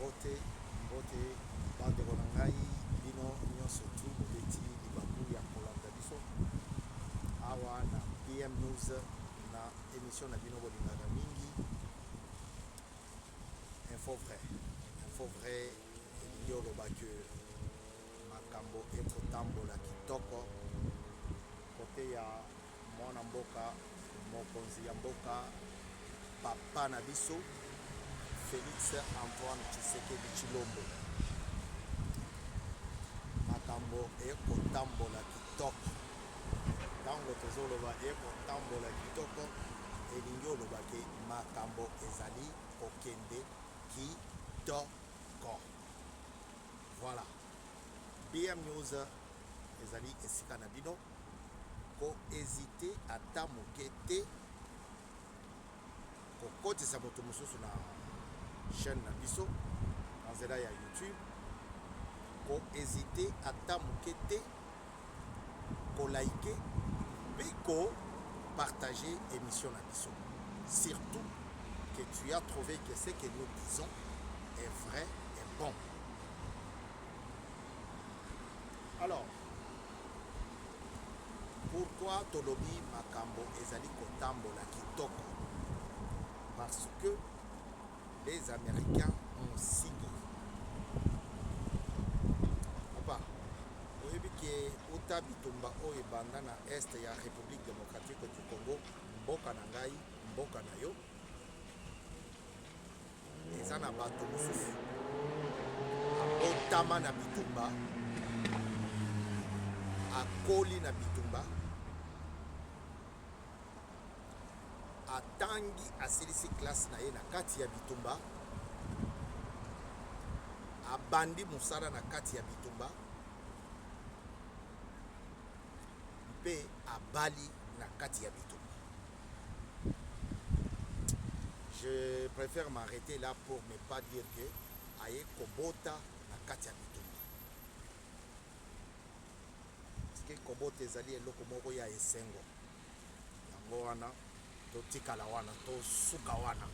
mbote bandeko na ngai bino nyonso tu bobeti libaku ya kolanda biso awa na PM News na émission na bino bolingaka mingi info vrai elingi oloba ke makambo ekotambola kitoko kote ya mwana mboka mokonzi ya mboka papa na biso Félix Antoine Tshisekedi Tshilombo. Makambo ekotambola kitoko ntango tozoloba ekotambola kitoko elingi oloba ke makambo ezali kokende kitoko. Voilà, BM News ezali esika na bino ko hésiter ata moke te kokotisa moto mosusu na chaîne na biso na nzela ya YouTube, ko hésiter ata moke te ko liker mpe ko partager émission na biso, surtout que tu as trouvé que ce que nous disons est vrai et bon. Alors, pourquoi tolobi makambo ezali kotambola kitoko? Parce que les Américains ont signé. Papa, oyebi ke uta bitumba oyo ebanda na este ya République démocratique du Congo, mboka na ngai, mboka na yo, eza na bato mosusu abotama na bitumba, akoli na bitumba, atangi asilisi classe na ye na kati ya bitumba, abandi musala na kati ya bitumba, mpe abali na kati ya bitumba. Je préfère m'arrêter là pour ne pas dire que aye kobota na kati ya bitumba. Parce que kobota ezali eloko moko ya esengo. Yango wana totikala wana tosuka wana.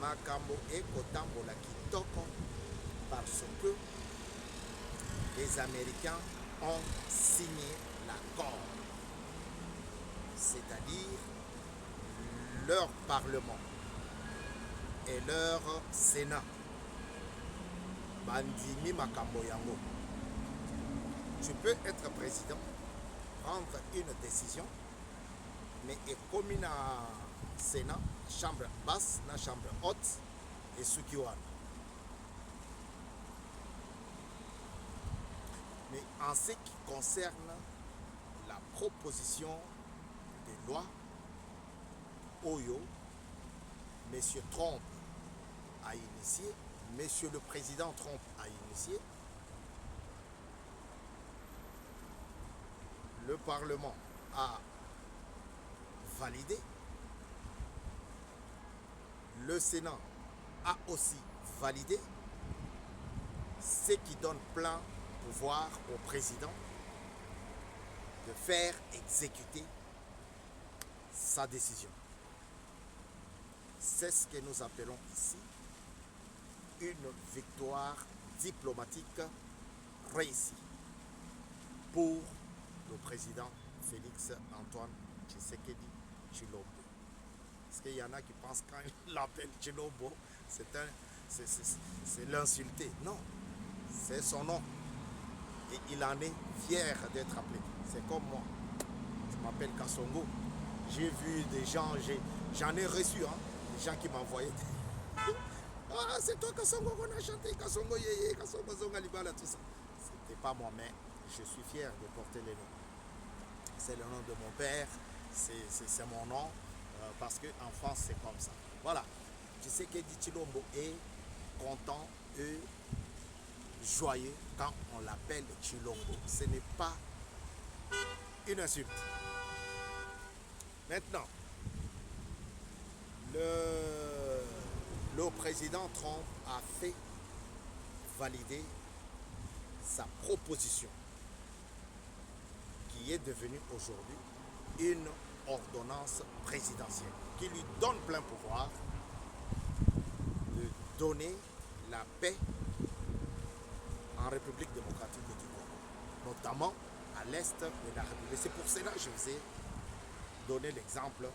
Makambo ekotambola kitoko parce que les Américains ont signé l'accord, c'est-à-dire leur parlement et leur sénat bandimi makambo yango. Tu peux être président, prendre une décision, mais ekomi na sénat, chambre basse na chambre haute et suki wana. Mais en ce qui concerne la proposition de loi, Oyo, M. Trump a initié, M. le Président Trump a initié, le Parlement a validé, le Sénat a aussi validé, ce qui donne plein pouvoir au président de faire exécuter sa décision. C'est ce que nous appelons ici une victoire diplomatique réussie pour le président Félix Antoine Tshisekedi Tshilombo. Parce qu'il y en a qui pensent quand il l'appelle Tshilombo, c'est l'insulter. Non, c'est son nom. Et il en est fier d'être appelé. C'est comme moi. Je m'appelle Kasongo. J'ai vu des gens, j'en ai reçu, hein, des gens qui m'envoyaient. Ah, c'est toi Kasongo qu'on a chanté, Kasongo Yeye, Kasongo Zonga Libala, tout ça. C'était pas moi, mais je suis fier de porter les noms. C'est le nom de mon père, c'est mon nom, parce qu'en France, c'est comme ça. Voilà. Tu sais que Tshilombo est content et joyeux quand on l'appelle Tshilombo. Ce n'est pas une insulte. Maintenant, le président Trump a fait valider sa proposition qui est devenue aujourd'hui une ordonnance présidentielle qui lui donne plein pouvoir de donner la paix en République démocratique du Congo, notamment à l'est de la République. C'est pour cela que je vous ai donné l'exemple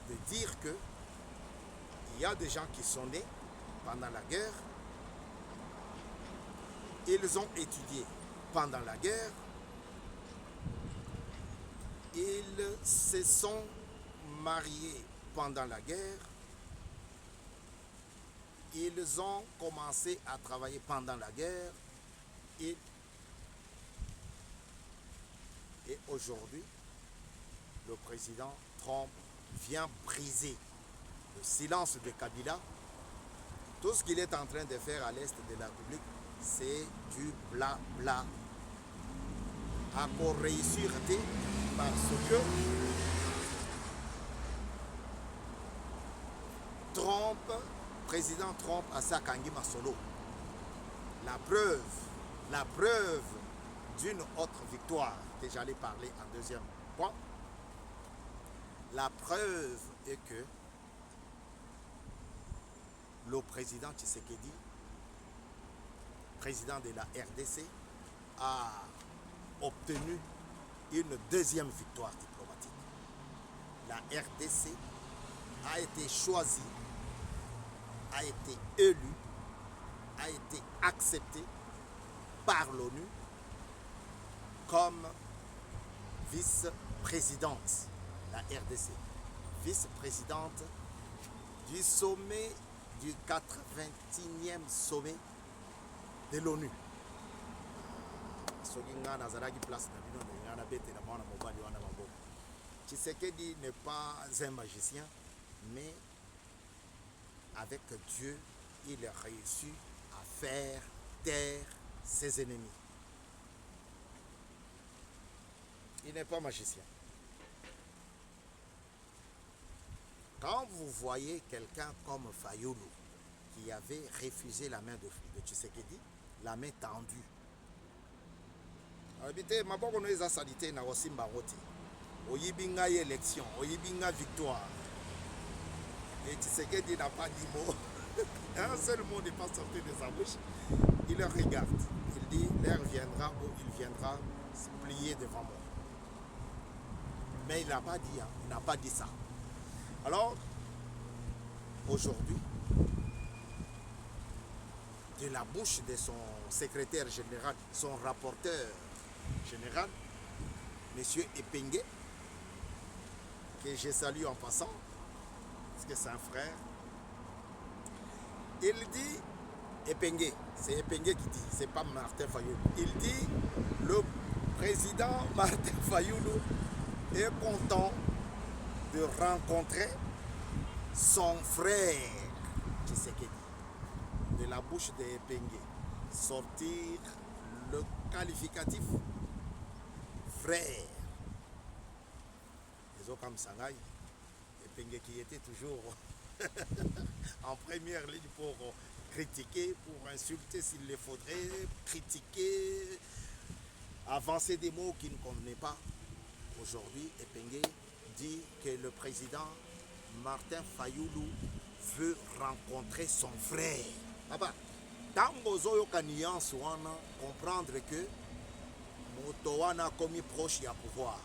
de dire que il y a des gens qui sont nés pendant la guerre, ils ont étudié pendant la guerre, ils se sont mariés pendant la guerre, ils ont commencé à travailler pendant la guerre, et aujourd'hui, le président Trump vient briser le silence de Kabila. Tout ce qu'il est en train de faire à l'est de la République, c'est du blabla. À pour réussir parce que Trump, président Trump a Sakangi Masolo. La preuve d'une autre victoire que j'allais parler en deuxième point. La preuve est que le président Tshisekedi, président de la RDC, a obtenu une deuxième victoire diplomatique. La RDC a été choisie, a été élue, a été acceptée par l'ONU comme vice-présidente, la RDC, vice-présidente du sommet, du 81e sommet de l'ONU. Tshisekedi n'est pas un magicien, mais avec Dieu, il a réussi à faire taire ses ennemis. Il n'est pas magicien. Quand vous voyez quelqu'un comme Fayoulou, qui avait refusé la main de Tshisekedi, la main tendue, habité maboko no eza salité na osimba ngoti oyibinga élection oyibinga victoire et Tshisekedi n'a pas dit mot. Un seul mot n'est pas sorti de sa bouche. Il le regarde, il dit l'heure viendra où il viendra se plier devant moi, mais il n'a pas dit, hein, il n'a pas dit ça. Alors aujourd'hui, de la bouche de son secrétaire général, son rapporteur général, M. Epengue, que je salue en passant, parce que c'est un frère, il dit, Epengue, c'est Epengue qui dit, c'est pas Martin Fayoulou, il dit, le président Martin Fayoulou est content de rencontrer son frère Tshisekedi. De la bouche de Epengue sortir le qualificatif frère. Les autres comme Sangai, Epengue qui était toujours en première ligne pour critiquer, pour insulter s'il le faudrait, critiquer, avancer des mots qu'il ne convenait pas. Aujourd'hui, Epengue dit que le président Martin Fayoulou veut rencontrer son frère. Papa, tango zoyoka nuance wana comprendre que moto wana komi proche ya pouvoir.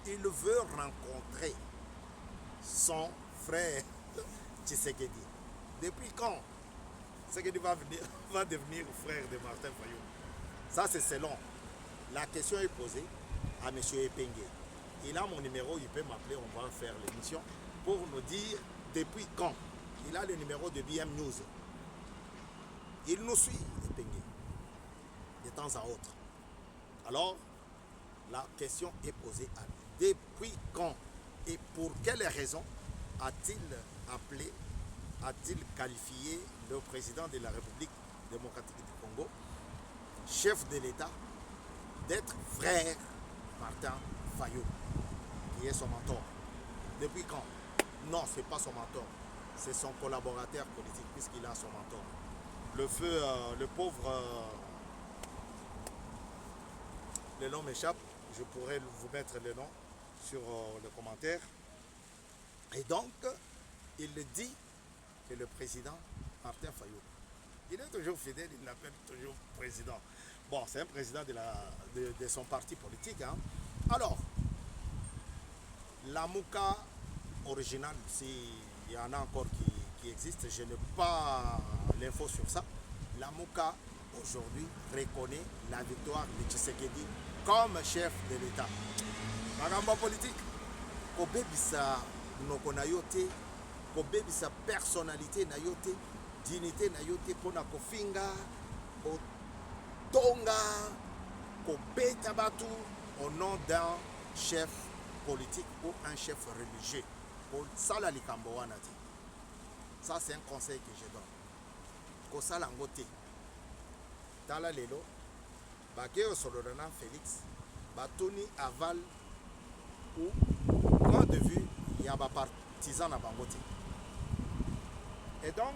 Il veut rencontrer son frère Tshisekedi. Depuis quand Tshisekedi va devenir frère de Martin Fayoulou? Ça c'est selon. La question est posée à M. Epengue. Il a mon numéro, il peut m'appeler, on va faire l'émission pour nous dire depuis quand. Il a le numéro de BM News. Il nous suit, Epengue, de temps à autre. Alors, la question est posée à lui. Depuis quand et pour quelle raison a-t-il appelé, a-t-il qualifié le président de la République démocratique du Congo, chef de l'État, d'être frère Martin Fayoulou, qui est son mentor? Depuis quand? Non, ce n'est pas son mentor. C'est son collaborateur politique, puisqu'il a son mentor. Le feu, le pauvre, le nom m'échappe. Je pourrais vous mettre le nom sur le commentaire. Et donc, il dit que le président Martin Fayot, il est toujours fidèle, il l'appelle toujours président. Bon, c'est un président de son parti politique. Hein. Alors, la Mouka originale, s'il y en a encore qui existe, je n'ai pas l'info sur ça. La Mouka, aujourd'hui, reconnaît la victoire de Tshisekedi comme chef de l'État. Magamba politique, kobebisa noko na yo te, kobebisa personnalité na yo te, dignité na yo te mpona kofinga, kotonga, kobeta batu au nom d'un chef politique ou un chef religieux. Kosala likambo wana te. Ça c'est un conseil que je donne. Kosala ngo te. Tala lelo, bakeo solorana Félix, batoni aval ou point de vue, il y a des partisans à Bangote. Et donc,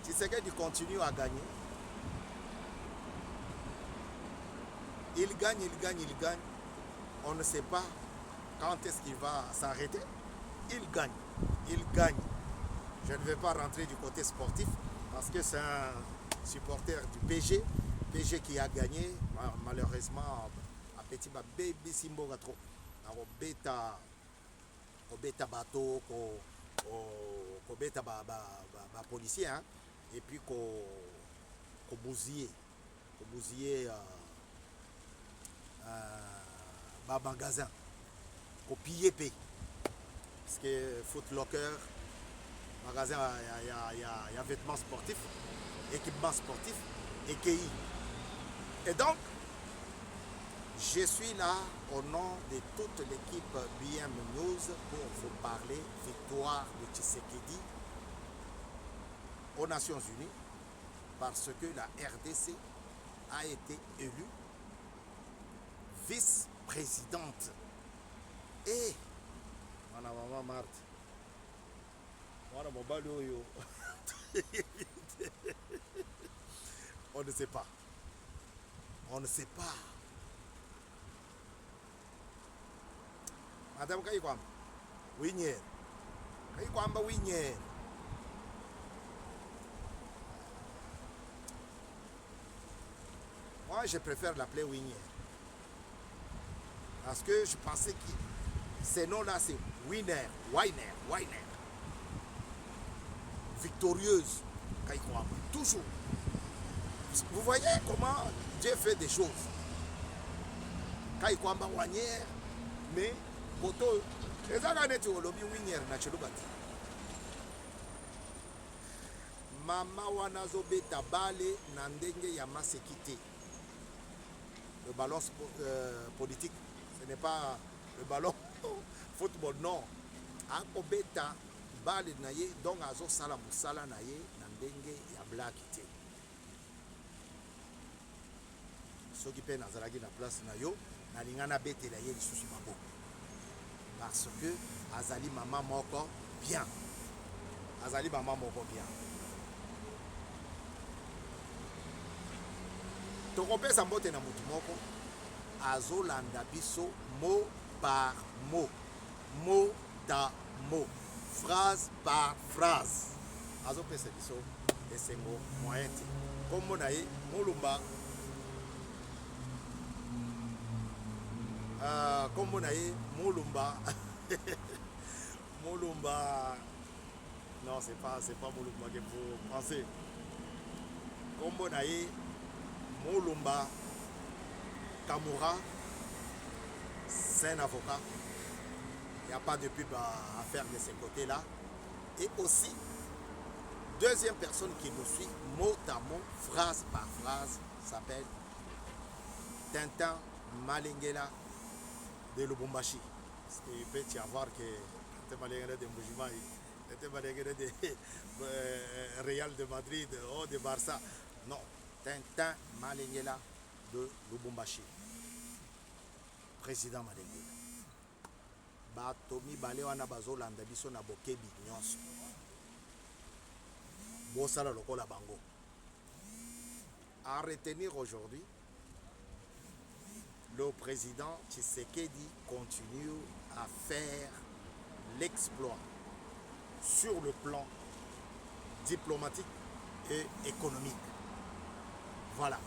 Tshisekedi continue à gagner. Il gagne, il gagne, il gagne. On ne sait pas quand est-ce qu'il va s'arrêter. Il gagne, il gagne. Je ne vais pas rentrer du côté sportif parce que c'est un supporter du PG. PG qui a gagné, malheureusement, à petit baby Simbo trop. Beta bateau, beta policier, hein, et puis bousiller magasin, piller paix. Parce que Foot Locker, magasin, il y a vêtements sportifs, équipements sportifs, et KI. Et donc, je suis là au nom de toute l'équipe BM News pour vous parler victoire de Tshisekedi aux Nations Unies parce que la RDC a été élue vice-présidente. Et maman Marthe, on ne sait pas. On ne sait pas. Madame Kayikwamba, Winyer. Kayikwamba Winyer. Moi, je préfère l'appeler Winyer. Parce que je pensais que ces noms-là, c'est Winner, Weiner. Victorieuse, Kayikwamba. Toujours. Vous voyez comment Dieu fait des choses. Kayikwamba Winyer, mais Boto, ezaka neti olobi Winner na Chilubati. Mama wana zobeta bale na ndenge ya masekite. Le ballon politique, ce n'est pas le ballon football, non. Akobeta bale na ye, donc azo sala musala na ye na ndenge ya blakite. Soki pe nazalaki na place na yo, na lingana bete la ye lisusu maboko. Parce que azali maman moko bien. Azali maman moko bien. Tokopesa mbote na mutu moko azolanda biso mot par mot, mot par mot, phrase par phrase. Azopesa biso esengo moyen te. Kombo na ye Mulumba. Kombo na ye Mulumba. Mulumba. Non, c'est pas Mulumba que vous pensez. Kombo na ye Mulumba Kamura. C'est un avocat. Il n'y a pas de pub à faire de ce côté-là. Et aussi, deuxième personne qui nous suit, mot à mot, phrase par phrase, s'appelle Tintin Malingela de Lubumbashi. Parce qu'il peut y avoir que Tintin Malingela de Mbujimai, Tintin Malingela de Real de Madrid ou de Barça. Non, Tintin Malingela de Lubumbashi. Président Malingela. Batomi bale wana bazolanda biso na bokebi nyonso. Bosala lokola bango. À retenir aujourd'hui, le président Tshisekedi continue à faire l'exploit sur le plan diplomatique et économique. Voilà.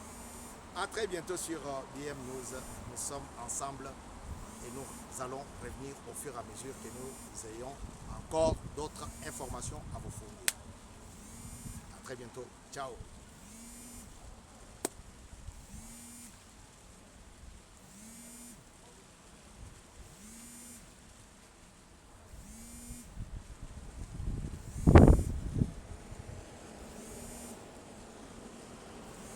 À très bientôt sur BM News. Nous sommes ensemble et nous allons revenir au fur et à mesure que nous ayons encore d'autres informations à vous fournir. À très bientôt. Ciao.